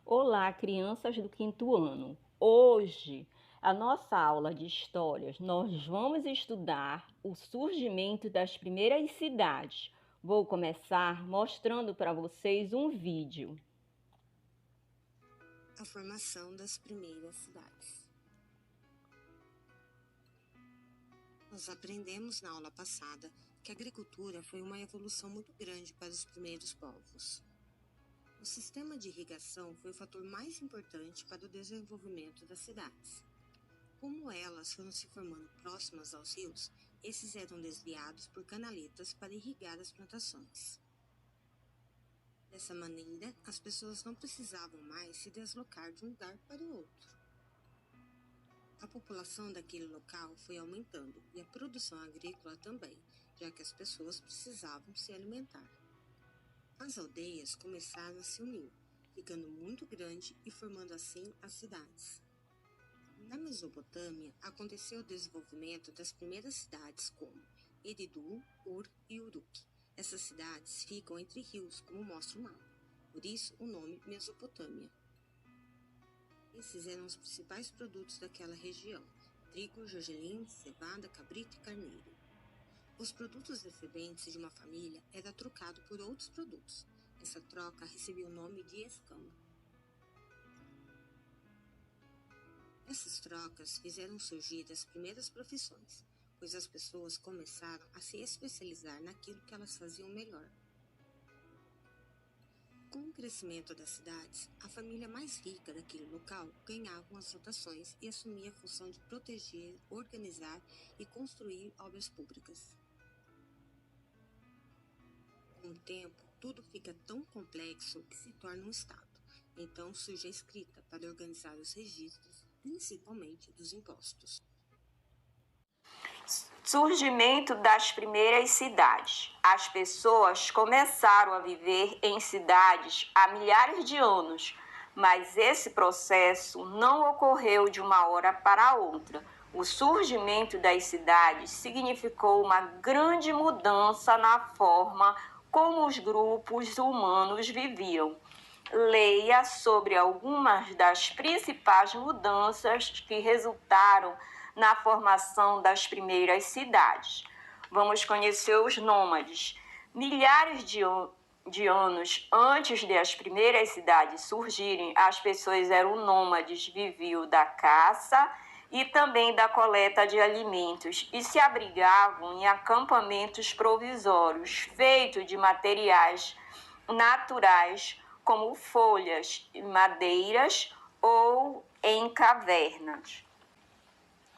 Olá, crianças do quinto ano. Hoje, a nossa aula de histórias, nós vamos estudar o surgimento das primeiras cidades. Vou começar mostrando para vocês um vídeo. A formação das primeiras cidades. Nós aprendemos na aula passada que a agricultura foi uma evolução muito grande para os primeiros povos. O sistema de irrigação foi o fator mais importante para o desenvolvimento das cidades. Como elas foram se formando próximas aos rios, esses eram desviados por canaletas para irrigar as plantações. Dessa maneira, as pessoas não precisavam mais se deslocar de um lugar para o outro. A população daquele local foi aumentando e a produção agrícola também, já que as pessoas precisavam se alimentar. As aldeias começaram a se unir, ficando muito grande e formando assim as cidades. Na Mesopotâmia, aconteceu o desenvolvimento das primeiras cidades como Eridu, Ur e Uruk. Essas cidades ficam entre rios, como mostra o mapa, por isso o nome Mesopotâmia. Esses eram os principais produtos daquela região: trigo, gergelim, cevada, cabrito e carneiro. Os produtos excedentes de uma família era trocado por outros produtos. Essa troca recebia o nome de escambo. Essas trocas fizeram surgir as primeiras profissões, pois as pessoas começaram a se especializar naquilo que elas faziam melhor. Com o crescimento das cidades, a família mais rica daquele local ganhava as dotações e assumia a função de proteger, organizar e construir obras públicas. Com o tempo, tudo fica tão complexo que se torna um estado. Então surge a escrita para organizar os registros, principalmente dos impostos. Surgimento das primeiras cidades. As pessoas começaram a viver em cidades há milhares de anos, mas esse processo não ocorreu de uma hora para outra. O surgimento das cidades significou uma grande mudança na forma como os grupos humanos viviam. Leia sobre algumas das principais mudanças que resultaram na formação das primeiras cidades. Vamos conhecer os nômades. Milhares de anos antes de as primeiras cidades surgirem, as pessoas eram nômades, viviam da caça e também da coleta de alimentos e se abrigavam em acampamentos provisórios, feitos de materiais naturais como folhas, madeiras ou em cavernas.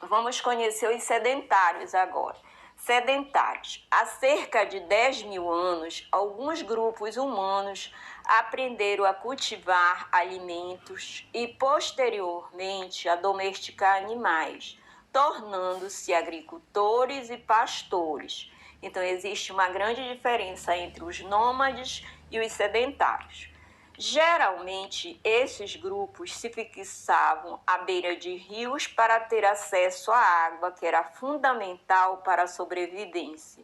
Vamos conhecer os sedentários agora. Sedentários. Há cerca de 10 mil anos, alguns grupos humanos aprenderam a cultivar alimentos e, posteriormente, a domesticar animais, tornando-se agricultores e pastores. Então, existe uma grande diferença entre os nômades e os sedentários. Geralmente, esses grupos se fixavam à beira de rios para ter acesso à água, que era fundamental para a sobrevivência.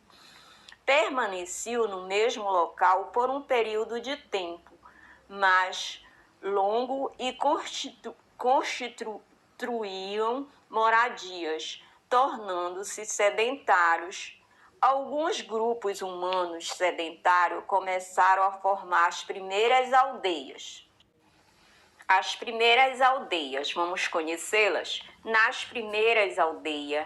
Permaneciam no mesmo local por um período de tempo mais longo e constituíam moradias, tornando-se sedentários. Alguns grupos humanos sedentários começaram a formar as primeiras aldeias. As primeiras aldeias, vamos conhecê-las? Nas primeiras aldeias,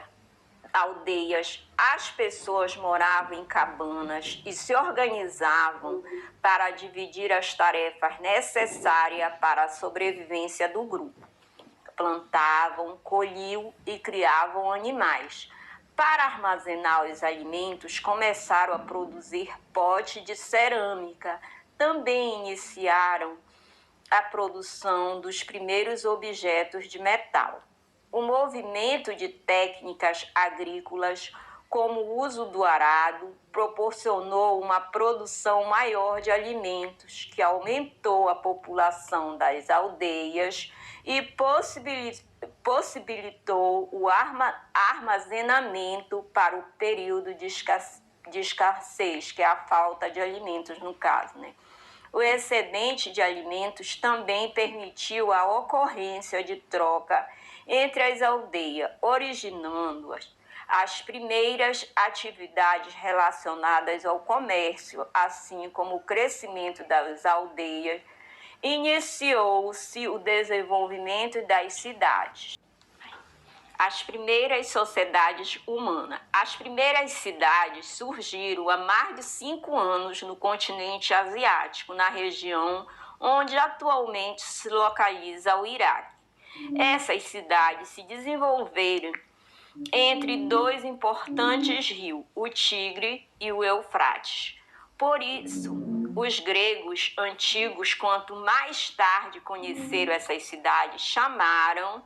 as pessoas moravam em cabanas e se organizavam para dividir as tarefas necessárias para a sobrevivência do grupo. Plantavam, colhiam e criavam animais. Para armazenar os alimentos, começaram a produzir potes de cerâmica. Também iniciaram a produção dos primeiros objetos de metal. O movimento de técnicas agrícolas, como o uso do arado, proporcionou uma produção maior de alimentos, que aumentou a população das aldeias e possibilitou o armazenamento para o período de escassez, que é a falta de alimentos no caso, né? O excedente de alimentos também permitiu a ocorrência de troca entre as aldeias, originando as primeiras atividades relacionadas ao comércio, assim como o crescimento das aldeias. Iniciou-se o desenvolvimento das cidades. As primeiras sociedades humanas. As primeiras cidades surgiram há mais de 5 anos no continente asiático, na região onde atualmente se localiza o Iraque. Essas cidades se desenvolveram entre dois importantes rios, o Tigre e o Eufrates. Por isso, os gregos antigos, quanto mais tarde conheceram essas cidades, chamaram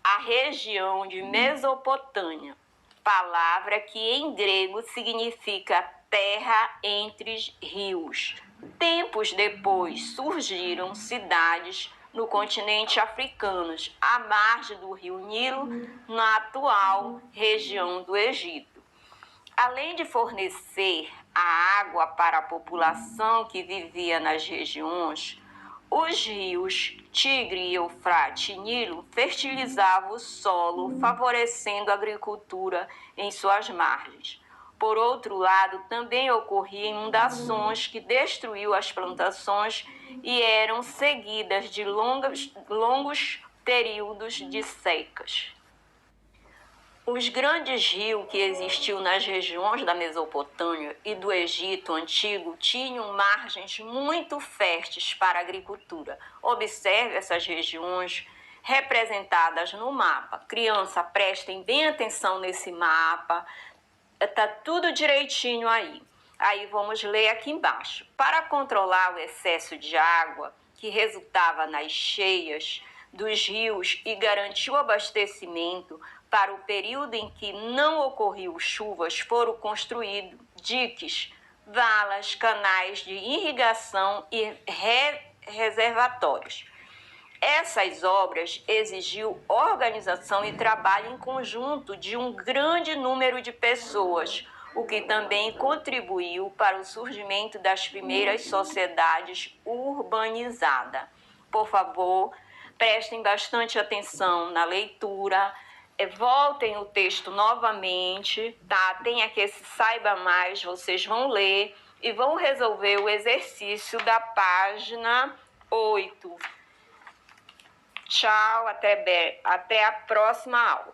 a região de Mesopotâmia, palavra que em grego significa terra entre rios. Tempos depois surgiram cidades no continente africano, à margem do rio Nilo, na atual região do Egito. Além de fornecer a água para a população que vivia nas regiões, os rios Tigre, Eufrates e Nilo fertilizavam o solo, favorecendo a agricultura em suas margens. Por outro lado, também ocorriam inundações que destruíam as plantações e eram seguidas de longos períodos de secas. Os grandes rios que existiam nas regiões da Mesopotâmia e do Egito Antigo tinham margens muito férteis para a agricultura. Observe essas regiões representadas no mapa. Criança, prestem bem atenção nesse mapa. Está tudo direitinho aí. Aí vamos ler aqui embaixo. Para controlar o excesso de água que resultava nas cheias dos rios e garantir o abastecimento para o período em que não ocorriam chuvas, foram construídos diques, valas, canais de irrigação e reservatórios. Essas obras exigiam organização e trabalho em conjunto de um grande número de pessoas, o que também contribuiu para o surgimento das primeiras sociedades urbanizadas. Por favor, prestem bastante atenção na leitura, voltem o texto novamente, tá? Tem aqui esse saiba mais, vocês vão ler e vão resolver o exercício da página 8. Tchau, até a próxima aula.